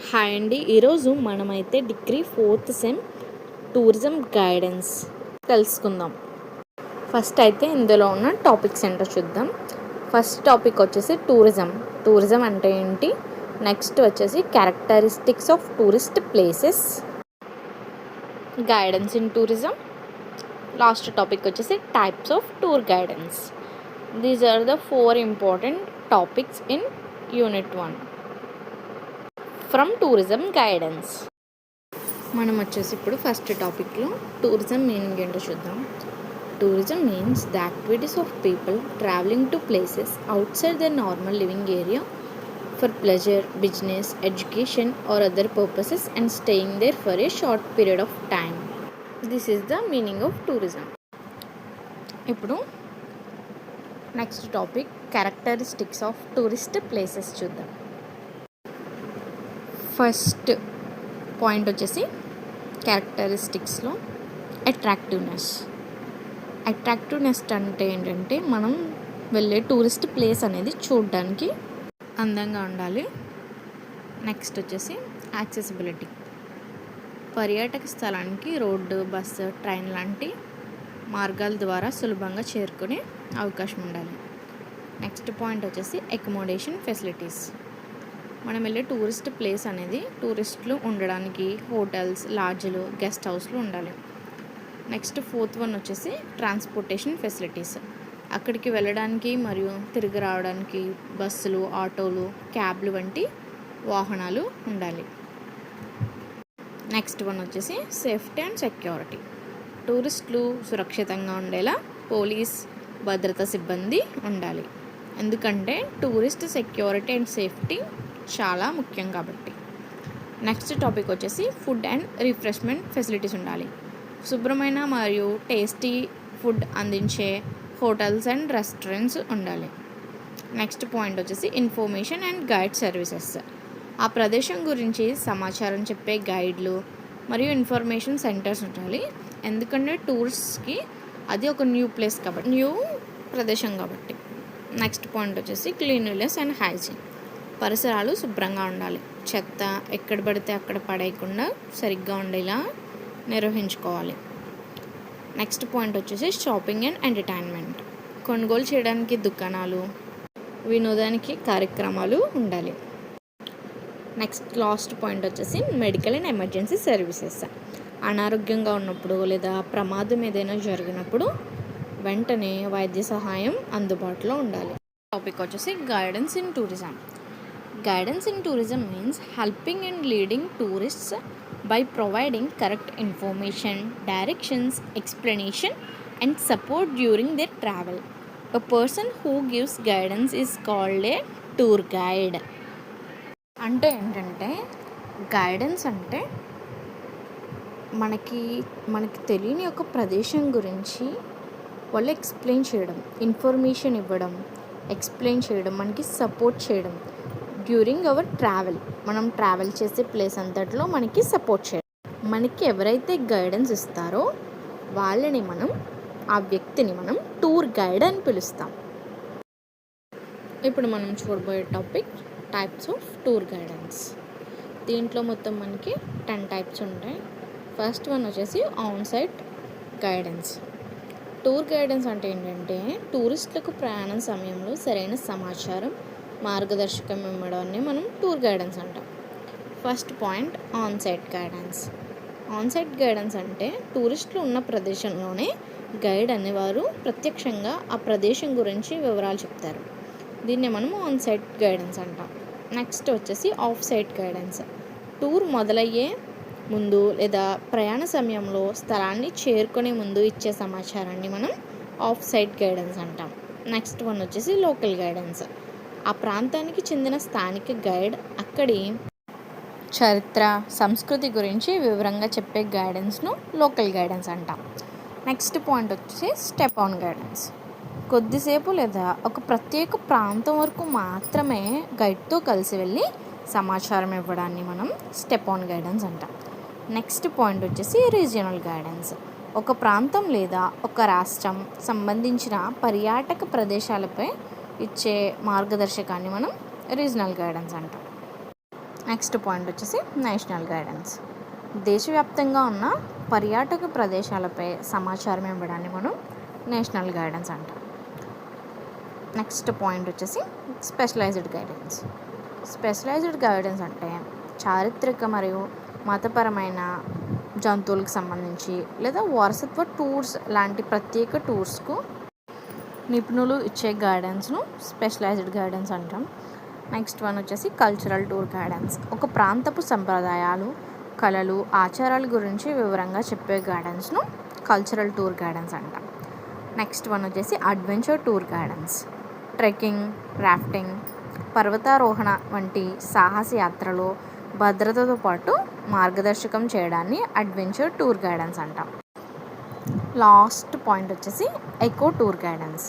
Hi అండి. ఈరోజు మనమైతే degree 4th sem tourism guidance తెలుసుకుందాం. ఫస్ట్ అయితే ఇందులో ఉన్న టాపిక్స్ ఏంటో చూద్దాం. ఫస్ట్ టాపిక్ వచ్చేసి టూరిజం అంటే ఏంటి, నెక్స్ట్ వచ్చేసి characteristics of tourist places, guidance in tourism, last topic వచ్చేసి types of tour guidance. These are the 4 important topics in unit 1 from tourism guidance. మనం వచ్చేసి ఇప్పుడు ఫస్ట్ టాపిక్లో టూరిజం మీనింగ్ ఏంటో చూద్దాం. Tourism means the activities of people travelling to places outside the normal living area for pleasure, business, education or other purposes and staying there for a short period of time. This is the meaning of tourism. ఇప్పుడు next topic characteristics of tourist places చూద్దాం. First point వచ్చేసి క్యారెక్టరిస్టిక్స్లో attractiveness అంటే ఏంటంటే మనం వెళ్ళే tourist place అనేది చూడడానికి అందంగా ఉండాలి. నెక్స్ట్ వచ్చేసి యాక్సెసిబిలిటీ, పర్యాటక స్థలానికి రోడ్డు, బస్సు, ట్రైన్ లాంటి మార్గాల ద్వారా సులభంగా చేరుకునే అవకాశం ఉండాలి. నెక్స్ట్ పాయింట్ వచ్చేసి అకామిడేషన్ ఫెసిలిటీస్, మనం వెళ్ళే టూరిస్ట్ ప్లేస్ అనేది టూరిస్టులు ఉండడానికి హోటల్స్, లాడ్జ్లు, గెస్ట్ హౌస్లు ఉండాలి. నెక్స్ట్ 4th వన్ వచ్చేసి ట్రాన్స్పోర్టేషన్ ఫెసిలిటీస్, అక్కడికి వెళ్ళడానికి మరియు తిరిగి రావడానికి బస్సులు, ఆటోలు, క్యాబ్లు వంటి వాహనాలు ఉండాలి. నెక్స్ట్ వన్ వచ్చేసి సేఫ్టీ అండ్ సెక్యూరిటీ, టూరిస్టులు సురక్షితంగా ఉండేలా పోలీస్, భద్రతా సిబ్బంది ఉండాలి. ఎందుకంటే టూరిస్ట్ సెక్యూరిటీ అండ్ సేఫ్టీ చాలా ముఖ్యం కాబట్టి. నెక్స్ట్ టాపిక్ వచ్చేసి ఫుడ్ అండ్ రిఫ్రెష్మెంట్ ఫెసిలిటీస్ ఉండాలి. శుభ్రమైన మరియు టేస్టీ ఫుడ్ అందించే హోటల్స్ అండ్ రెస్టారెంట్స్ ఉండాలి. నెక్స్ట్ పాయింట్ వచ్చేసి ఇన్ఫర్మేషన్ అండ్ గైడ్ సర్వీసెస్, ఆ ప్రదేశం గురించి సమాచారం చెప్పే గైడ్లు మరియు ఇన్ఫర్మేషన్ సెంటర్స్ ఉండాలి. ఎందుకంటే టూరిస్ట్కి అది ఒక న్యూ ప్లేస్ కాబట్టి, న్యూ ప్రదేశం కాబట్టి. నెక్స్ట్ పాయింట్ వచ్చేసి క్లీన్లీనెస్ అండ్ హైజీన్, పరిసరాలు శుభ్రంగా ఉండాలి, చెత్త ఎక్కడ పడితే అక్కడ పడేయకుండా సరిగ్గా ఉండేలా నిర్వహించుకోవాలి. నెక్స్ట్ పాయింట్ వచ్చేసి షాపింగ్ అండ్ ఎంటర్టైన్మెంట్, కొనుగోలు చేయడానికి దుకాణాలు, వినోదానికి కార్యక్రమాలు ఉండాలి. నెక్స్ట్ లాస్ట్ పాయింట్ వచ్చేసి మెడికల్ అండ్ ఎమర్జెన్సీ సర్వీసెస్, అనారోగ్యంగా ఉన్నప్పుడు లేదా ప్రమాదం ఏదైనా జరిగినప్పుడు వెంటనే వైద్య సహాయం అందుబాటులో ఉండాలి. టాపిక్ వచ్చేసి guidance in tourism. Guidance in tourism means helping and leading tourists by providing correct information, directions, explanation, and support during their travel. A person who gives guidance is called a tour guide. అంటే ఏంటంటే guidance అంటే మనకి తెలియని ఒక ప్రదేశం గురించి వాళ్ళు explain చేయడం, ఇన్ఫర్మేషన్ ఇవ్వడం, ఎక్స్ప్లెయిన్ చేయడం, మనకి సపోర్ట్ చేయడం డ్యూరింగ్ అవర్ ట్రావెల్. మనం ట్రావెల్ చేసే ప్లేస్ అంతట్లో మనకి సపోర్ట్ చేయడం. మనకి ఎవరైతే గైడెన్స్ ఇస్తారో ఆ వ్యక్తిని మనం టూర్ గైడ్ అని పిలుస్తాం. ఇప్పుడు మనం చూడబోయే topic types of tour guidance. దీంట్లో మొత్తం మనకి 10 టైప్స్ ఉంటాయి. ఫస్ట్ వన్ వచ్చేసి on site guidance. Tour guidance అంటే ఏంటంటే టూరిస్టులకు ప్రయాణం సమయంలో సరైన సమాచారం, మార్గదర్శకం ఇవ్వడాన్ని మనం టూర్ గైడెన్స్ అంటాం. First point on site guidance. On site guidance అంటే టూరిస్టులు ఉన్న ప్రదేశంలోనే గైడ్ అనేవారు ప్రత్యక్షంగా ఆ ప్రదేశం గురించి వివరాలు చెప్తారు. దీన్నే మనం ఆన్ సైట్ గైడెన్స్ అంటాం. నెక్స్ట్ వచ్చేసి ఆఫ్ సైట్ గైడెన్స్. టూర్ మొదలయ్యే ముందు లేదా ప్రయాణ సమయంలో స్థలాన్ని చేరుకునే ముందు ఇచ్చే సమాచారాన్ని మనం ఆఫ్ సైట్ గైడెన్స్ అంటాం. నెక్స్ట్ వన్ వచ్చేసి లోకల్ గైడెన్స్. ఆ ప్రాంతానికి చెందిన స్థానిక గైడ్ అక్కడి చరిత్ర, సంస్కృతి గురించి వివరంగా చెప్పే గైడెన్స్ను లోకల్ గైడెన్స్ అంటాం. నెక్స్ట్ పాయింట్ వచ్చేసి స్టెప్ ఆన్ గైడెన్స్. కొద్దిసేపు లేదా ఒక ప్రత్యేక ప్రాంతం వరకు మాత్రమే గైడ్తో కలిసి వెళ్ళి సమాచారం ఇవ్వడాన్ని మనం స్టెప్ ఆన్ గైడెన్స్ అంటాం. నెక్స్ట్ పాయింట్ వచ్చేసి రీజియనల్ గైడెన్స్. ఒక ప్రాంతం లేదా ఒక రాష్ట్రం సంబంధించిన పర్యాటక ప్రదేశాలపై ఇచ్చే మార్గదర్శకాన్ని మనం రీజనల్ గైడెన్స్ అంటాం. నెక్స్ట్ పాయింట్ వచ్చేసి నేషనల్ గైడెన్స్. దేశవ్యాప్తంగా ఉన్న పర్యాటక ప్రదేశాలపై సమాచారం ఇవ్వడాన్ని మనం నేషనల్ గైడెన్స్ అంటాం. నెక్స్ట్ పాయింట్ వచ్చేసి స్పెషలైజ్డ్ గైడెన్స్. స్పెషలైజ్డ్ గైడెన్స్ అంటే చారిత్రక మరియు మతపరమైన జంతువులకు సంబంధించి లేదా వారసత్వ టూర్స్ లాంటి ప్రత్యేక టూర్స్కు నిపుణులు ఇచ్చే గైడెన్స్ను స్పెషలైజ్డ్ గైడెన్స్ అంటాం. నెక్స్ట్ వన్ వచ్చేసి కల్చరల్ టూర్ గైడెన్స్. ఒక ప్రాంతపు సంప్రదాయాలు, కళలు, ఆచారాల గురించి వివరంగా చెప్పే గైడెన్స్ను కల్చరల్ టూర్ గైడెన్స్ అంటాం. నెక్స్ట్ వన్ వచ్చేసి adventure tour guidance. Trekking, rafting, పర్వతారోహణ వంటి సాహస యాత్రలో భద్రతతో పాటు మార్గదర్శకం చేయడాన్ని అడ్వెంచర్ టూర్ గైడెన్స్ అంటాం. లాస్ట్ పాయింట్ వచ్చేసి eco tour guidance.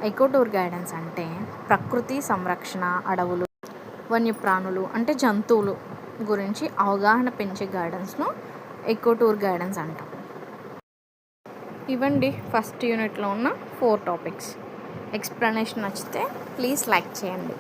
Eco tour guidance అంటే ప్రకృతి సంరక్షణ, అడవులు, వన్యప్రాణులు అంటే జంతువులు గురించి అవగాహన పెంచే గైడెన్స్ను ఎకో టూర్ గైడెన్స్ అంటాం. ఇవండి ఫస్ట్ యూనిట్లో ఉన్న 4 టాపిక్స్. ఎక్స్ప్లెనేషన్ నచ్చితే ప్లీజ్ లైక్ చేయండి.